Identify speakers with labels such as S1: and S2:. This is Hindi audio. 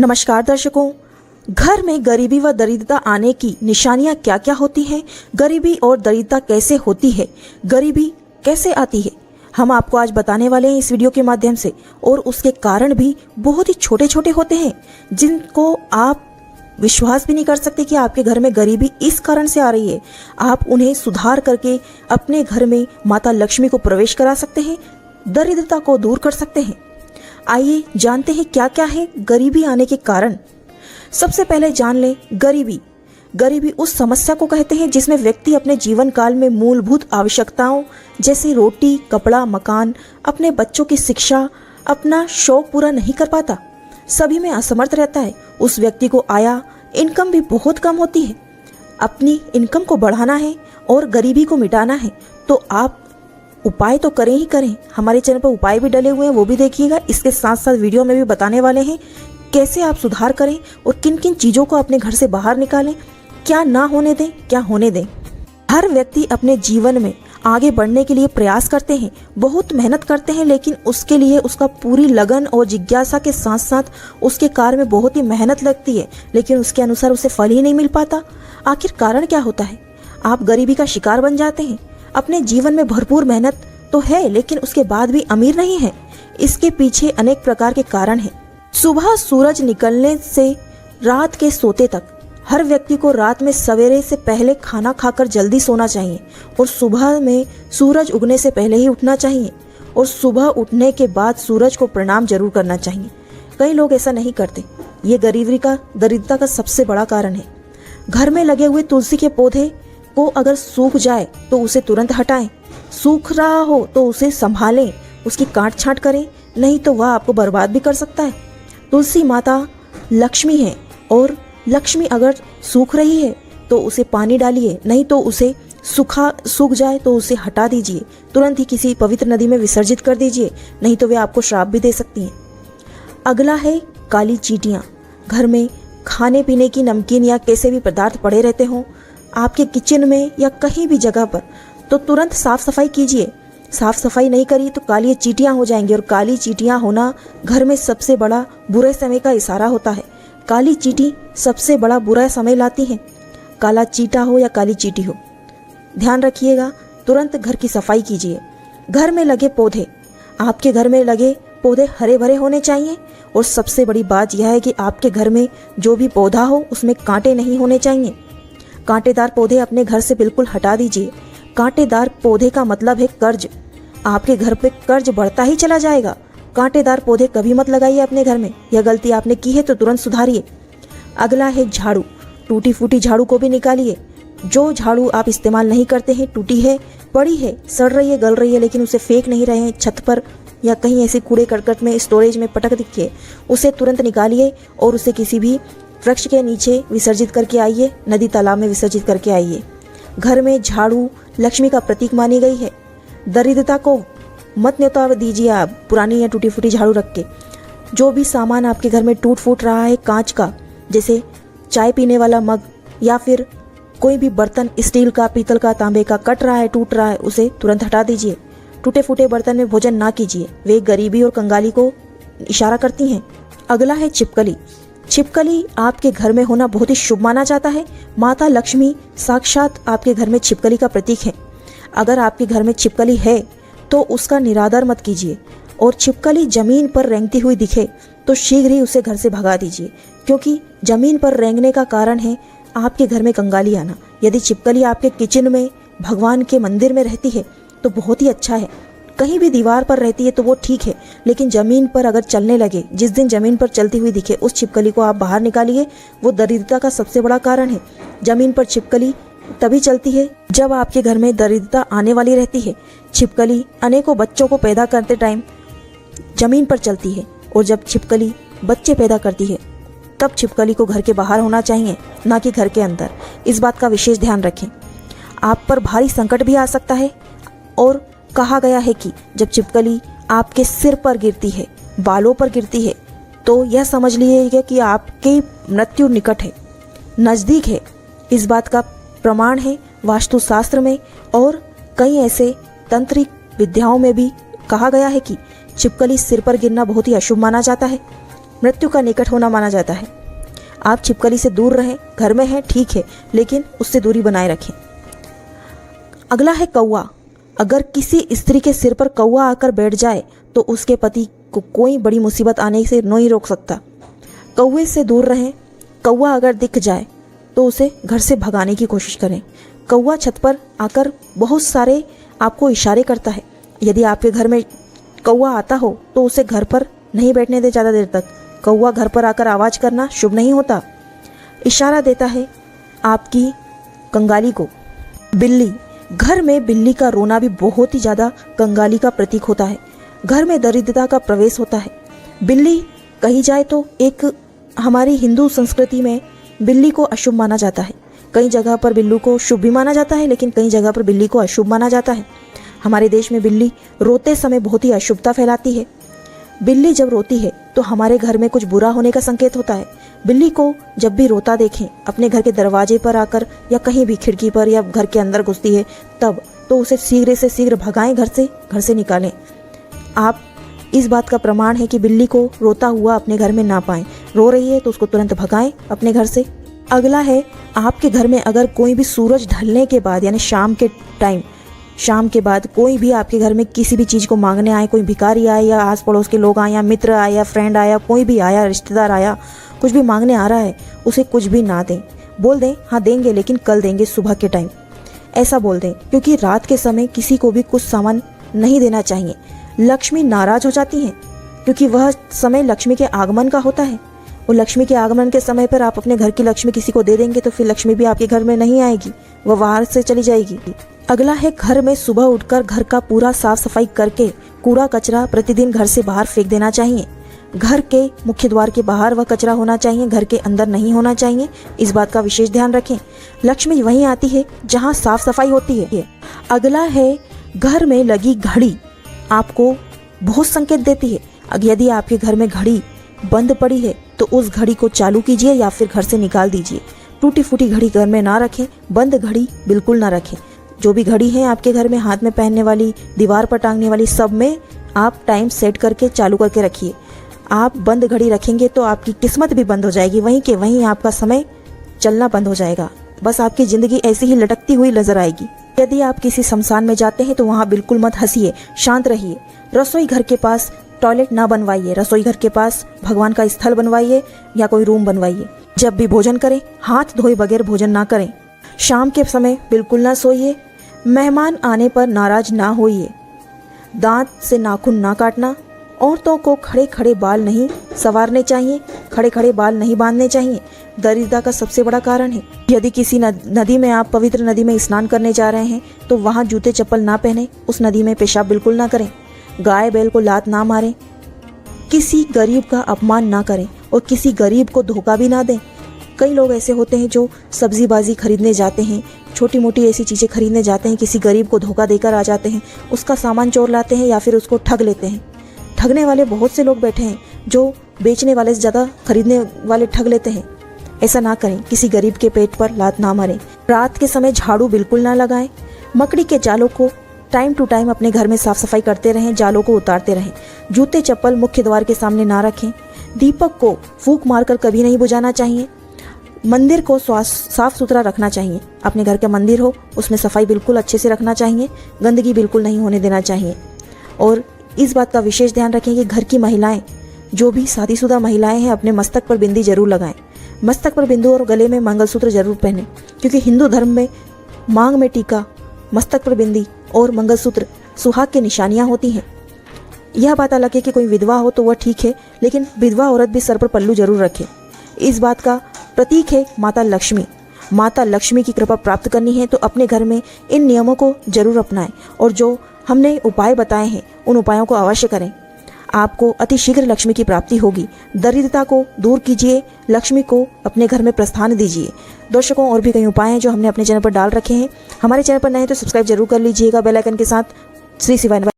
S1: नमस्कार दर्शकों, घर में गरीबी व दरिद्रता आने की निशानियां क्या क्या होती हैं, गरीबी और दरिद्रता कैसे होती है, गरीबी कैसे आती है, हम आपको आज बताने वाले हैं इस वीडियो के माध्यम से। और उसके कारण भी बहुत ही छोटे छोटे होते हैं जिनको आप विश्वास भी नहीं कर सकते कि आपके घर में गरीबी इस कारण से आ रही है। आप उन्हें सुधार करके अपने घर में माता लक्ष्मी को प्रवेश करा सकते हैं, दरिद्रता को दूर कर सकते हैं। आइए जानते हैं क्या क्या है गरीबी आने के कारण। सबसे पहले जान लें गरीबी उस समस्या को कहते हैं जिसमें व्यक्ति अपने जीवन काल में मूलभूत आवश्यकताओं जैसे रोटी, कपड़ा, मकान, अपने बच्चों की शिक्षा, अपना शौक पूरा नहीं कर पाता, सभी में असमर्थ रहता है। उस व्यक्ति को इनकम भी बहुत कम होती है। अपनी इनकम को बढ़ाना है और गरीबी को मिटाना है तो आप उपाय तो करें ही करें। हमारे चैनल पर उपाय भी डले हुए हैं, वो भी देखिएगा। इसके साथ साथ वीडियो में भी बताने वाले हैं कैसे आप सुधार करें और किन किन चीज़ों को अपने घर से बाहर निकालें, क्या ना होने दें, क्या होने दें। हर व्यक्ति अपने जीवन में आगे बढ़ने के लिए प्रयास करते हैं, बहुत मेहनत करते हैं, लेकिन उसके लिए उसका पूरी लगन और जिज्ञासा के साथ साथ उसके कार्य में बहुत ही मेहनत लगती है, लेकिन उसके अनुसार उसे फल ही नहीं मिल पाता। आखिर कारण क्या होता है? आप गरीबी का शिकार बन जाते हैं। अपने जीवन में भरपूर मेहनत तो है लेकिन उसके बाद भी अमीर नहीं है। इसके पीछे अनेक प्रकार के कारण हैं। सुबह सूरज निकलने से रात के सोते तक हर व्यक्ति को रात में सवेरे से पहले खाना खाकर जल्दी सोना चाहिए और सुबह में सूरज उगने से पहले ही उठना चाहिए और सुबह उठने के बाद सूरज को प्रणाम जरूर करना चाहिए। कई लोग ऐसा नहीं करते। ये दरिद्रता का सबसे बड़ा कारण है। घर में लगे हुए तुलसी के पौधे को अगर सूख जाए तो उसे तुरंत हटाएं। सूख रहा हो तो उसे संभालें, उसकी काट छांट करें, नहीं तो वह आपको बर्बाद भी कर सकता है। तुलसी माता लक्ष्मी है और लक्ष्मी अगर सूख रही है तो उसे पानी डालिए, नहीं तो उसे सूख जाए तो उसे हटा दीजिए, तुरंत ही किसी पवित्र नदी में विसर्जित कर दीजिए, नहीं तो वे आपको श्राप भी दे सकती हैं। अगला है काली चींटियाँ। घर में खाने पीने की नमकीन या कैसे भी पदार्थ पड़े रहते हों आपके किचन में या कहीं भी जगह पर, तो तुरंत साफ सफाई कीजिए। साफ सफाई नहीं करी तो काली चींटियां हो जाएंगी और काली चींटियां होना घर में सबसे बड़ा बुरे समय का इशारा होता है। काली चींटी सबसे बड़ा बुरा समय लाती है। काला चींटा हो या काली चींटी हो, ध्यान रखिएगा, तुरंत घर की सफाई कीजिए। घर में लगे पौधे, आपके घर में लगे पौधे हरे भरे होने चाहिए और सबसे बड़ी बात यह है कि आपके घर में जो भी पौधा हो उसमें कांटे नहीं होने चाहिए। कांटेदार पौधे अपने घर से बिल्कुल हटा दीजिए। कांटेदार पौधे का मतलब है कर्ज। आपके घर पे कर्ज बढ़ता ही चला जाएगा। कांटेदार पौधे कभी मत लगाइए अपने घर में। यह गलती आपने की है तो तुरंत सुधारिए। अगला है झाड़ू। टूटी फूटी झाड़ू को भी निकालिए। जो झाड़ू आप इस्तेमाल नहीं करते हैं, टूटी है, पड़ी है, सड़ रही है, गल रही है, लेकिन उसे फेंक नहीं रहे हैं, छत पर या कहीं ऐसे कूड़े करकट में, स्टोरेज में पटक दिखिए, उसे तुरंत निकालिए और उसे किसी भी वृक्ष के नीचे विसर्जित करके आइए, नदी तालाब में विसर्जित करके आइए। घर में झाड़ू लक्ष्मी का प्रतीक मानी गई है। दरिद्रता को मत न्योता दीजिए आप पुरानी या टूटी फूटी झाड़ू रख के। जो भी सामान आपके घर में टूट फूट रहा है, कांच का, जैसे चाय पीने वाला मग या फिर कोई भी बर्तन स्टील का, पीतल का, तांबे का कट रहा है, टूट रहा है, उसे तुरंत हटा दीजिए। टूटे फूटे बर्तन में भोजन ना कीजिए, वे गरीबी और कंगाली को इशारा करती हैं। अगला है छिपकली। छिपकली आपके घर में होना बहुत ही शुभ माना जाता है। माता लक्ष्मी साक्षात आपके घर में छिपकली का प्रतीक है। अगर आपके घर में छिपकली है तो उसका निरादर मत कीजिए और छिपकली जमीन पर रेंगती हुई दिखे तो शीघ्र ही उसे घर से भगा दीजिए, क्योंकि जमीन पर रेंगने का कारण है आपके घर में कंगाली आना। यदि छिपकली आपके किचन में, भगवान के मंदिर में रहती है तो बहुत ही अच्छा है। कहीं भी दीवार पर रहती है तो वो ठीक है, लेकिन जमीन पर अगर चलने लगे, जिस दिन जमीन पर चलती हुई दिखे, उस छिपकली को आप बाहर निकालिए। वो दरिद्रता का सबसे बड़ा कारण है। जमीन पर छिपकली तभी चलती है जब आपके घर में दरिद्रता आने वाली रहती है। छिपकली अनेकों बच्चों को पैदा करते टाइम जमीन पर चलती है और जब छिपकली बच्चे पैदा करती है तब छिपकली को घर के बाहर होना चाहिए, ना कि घर के अंदर। इस बात का विशेष ध्यान रखें। आप पर भारी संकट भी आ सकता है और कहा गया है कि जब छिपकली आपके सिर पर गिरती है, बालों पर गिरती है, तो यह समझ लीजिएगा कि आपकी मृत्यु निकट है, नज़दीक है। इस बात का प्रमाण है वास्तुशास्त्र में और कई ऐसे तंत्रिक विद्याओं में भी कहा गया है कि छिपकली सिर पर गिरना बहुत ही अशुभ माना जाता है। मृत्यु का निकट होना माना जाता है। आप छिपकली से दूर रहें, घर में हैं ठीक है, लेकिन उससे दूरी बनाए रखें। अगला है कौवा। अगर किसी स्त्री के सिर पर कौवा आकर बैठ जाए तो उसके पति को कोई बड़ी मुसीबत आने से नहीं रोक सकता। कौवे से दूर रहें। कौवा अगर दिख जाए तो उसे घर से भगाने की कोशिश करें। कौवा छत पर आकर बहुत सारे आपको इशारे करता है। यदि आपके घर में कौवा आता हो तो उसे घर पर नहीं बैठने दे ज़्यादा देर तक। कौवा घर पर आकर आवाज़ करना शुभ नहीं होता। इशारा देता है आपकी कंगाली को। बिल्ली। घर में बिल्ली का रोना भी बहुत ही ज़्यादा कंगाली का प्रतीक होता है। घर में दरिद्रता का प्रवेश होता है। बिल्ली कही जाए तो एक हमारी हिंदू संस्कृति में बिल्ली को अशुभ माना जाता है। कई जगह पर बिल्लू को शुभ भी माना जाता है, लेकिन कई जगह पर बिल्ली को अशुभ माना जाता है। हमारे देश में बिल्ली रोते समय बहुत ही अशुभता फैलाती है। बिल्ली जब रोती है तो हमारे घर में कुछ बुरा होने का संकेत होता है। बिल्ली को जब भी रोता देखें, अपने घर के दरवाजे पर आकर या कहीं भी खिड़की पर या घर के अंदर घुसती है तब, तो उसे शीघ्र से शीघ्र भगाएं, घर से निकालें। आप इस बात का प्रमाण है कि बिल्ली को रोता हुआ अपने घर में ना पाएं। रो रही है तो उसको तुरंत भगाएं अपने घर से। अगला है, आपके घर में अगर कोई भी सूरज ढलने के बाद यानी शाम के टाइम, शाम के बाद कोई भी आपके घर में किसी भी चीज़ को मांगने आए, कोई भिखारी आए या आस पड़ोस के लोग आए या मित्र आए या फ्रेंड आया, कोई भी आया, रिश्तेदार आया, कुछ भी मांगने आ रहा है, उसे कुछ भी ना दें। बोल दें हाँ देंगे लेकिन कल देंगे सुबह के टाइम, ऐसा बोल दें, क्योंकि रात के समय किसी को भी कुछ सामान नहीं देना चाहिए। लक्ष्मी नाराज हो जाती हैं क्योंकि वह समय लक्ष्मी के आगमन का होता है। और लक्ष्मी के आगमन के समय पर आप अपने घर की लक्ष्मी किसी को दे देंगे तो फिर लक्ष्मी भी आपके घर में नहीं आएगी, वह बाहर से चली जाएगी। अगला है, घर में सुबह उठकर घर का पूरा साफ सफाई करके कूड़ा कचरा प्रतिदिन घर से बाहर फेंक देना चाहिए। घर के मुख्य द्वार के बाहर वह कचरा होना चाहिए, घर के अंदर नहीं होना चाहिए। इस बात का विशेष ध्यान रखें। लक्ष्मी वहीं आती है जहां साफ सफाई होती है। अगला है, घर में लगी घड़ी आपको बहुत संकेत देती है। यदि आपके घर में घड़ी बंद पड़ी है तो उस घड़ी को चालू कीजिए या फिर घर से निकाल दीजिए। टूटी फूटी घड़ी घर में ना रखें, बंद घड़ी बिल्कुल ना रखें। जो भी घड़ी है आपके घर में, हाथ में पहनने वाली, दीवार पर टांगने वाली, सब में आप टाइम सेट करके चालू करके रखिए। आप बंद घड़ी रखेंगे तो आपकी किस्मत भी बंद हो जाएगी, वहीं के वहीं आपका समय चलना बंद हो जाएगा। बस आपकी ज़िंदगी ऐसी ही लटकती हुई नजर आएगी। यदि आप किसी शमशान में जाते हैं तो वहाँ बिल्कुल मत हंसिए, शांत रहिए। रसोई घर के पास टॉयलेट ना बनवाइए, रसोई घर के पास भगवान का स्थल बनवाइए या कोई रूम बनवाइए। जब भी भोजन करें हाथ धोए बगैर भोजन ना करें। शाम के समय बिल्कुल ना सोइए। मेहमान आने पर नाराज ना होइए। दांत से नाखून ना काटना। औरतों को खड़े खड़े बाल नहीं संवारने चाहिए, खड़े खड़े बाल नहीं बांधने चाहिए। दरिद्रता का सबसे बड़ा कारण है। यदि किसी नदी में, आप पवित्र नदी में स्नान करने जा रहे हैं तो वहाँ जूते चप्पल ना पहने, उस नदी में पेशाब बिल्कुल ना करें। गाय बैल को लात ना मारें। किसी गरीब का अपमान ना करें और किसी गरीब को धोखा भी ना दें। कई लोग ऐसे होते हैं जो सब्जीबाजी खरीदने जाते हैं, छोटी मोटी ऐसी चीज़ें खरीदने जाते हैं, किसी गरीब को धोखा देकर आ जाते हैं, उसका सामान चोर लाते हैं या फिर उसको ठग लेते हैं। ठगने वाले बहुत से लोग बैठे हैं जो बेचने वाले से ज़्यादा खरीदने वाले ठग लेते हैं। ऐसा ना करें। किसी गरीब के पेट पर लात ना मारें। रात के समय झाड़ू बिल्कुल ना लगाएं। मकड़ी के जालों को टाइम टू टाइम अपने घर में साफ सफाई करते रहें, जालों को उतारते रहें। जूते चप्पल मुख्य द्वार के सामने ना रखें। दीपक को फूंक मारकर कभी नहीं बुझाना चाहिए। मंदिर को साफ सुथरा रखना चाहिए। अपने घर का मंदिर हो उसमें सफाई बिल्कुल अच्छे से रखना चाहिए, गंदगी बिल्कुल नहीं होने देना चाहिए। और इस बात का विशेष ध्यान रखें कि घर की महिलाएं, जो भी शादीशुदा महिलाएं हैं, अपने मस्तक पर बिंदी जरूर लगाएं। मस्तक पर बिंदु और गले में मंगलसूत्र जरूर पहने, क्योंकि हिंदू धर्म में मांग में टीका, मस्तक पर बिंदी और मंगलसूत्र सुहाग की निशानियां होती हैं। यह बात अलग है कि कोई विधवा हो तो वह ठीक है, लेकिन विधवा औरत भी सर पर पल्लू जरूर रखे। इस बात का प्रतीक है माता लक्ष्मी। माता लक्ष्मी की कृपा प्राप्त करनी है तो अपने घर में इन नियमों को जरूर अपनाएं और जो हमने उपाय बताए हैं उन उपायों को अवश्य करें। आपको अति शीघ्र लक्ष्मी की प्राप्ति होगी। दरिद्रता को दूर कीजिए, लक्ष्मी को अपने घर में प्रस्थान दीजिए। दर्शकों, और भी कई उपाय हैं जो हमने अपने चैनल पर डाल रखे हैं। हमारे चैनल पर नए हैं तो सब्सक्राइब जरूर कर लीजिएगा बेल आइकन के साथ। श्री शिवाय।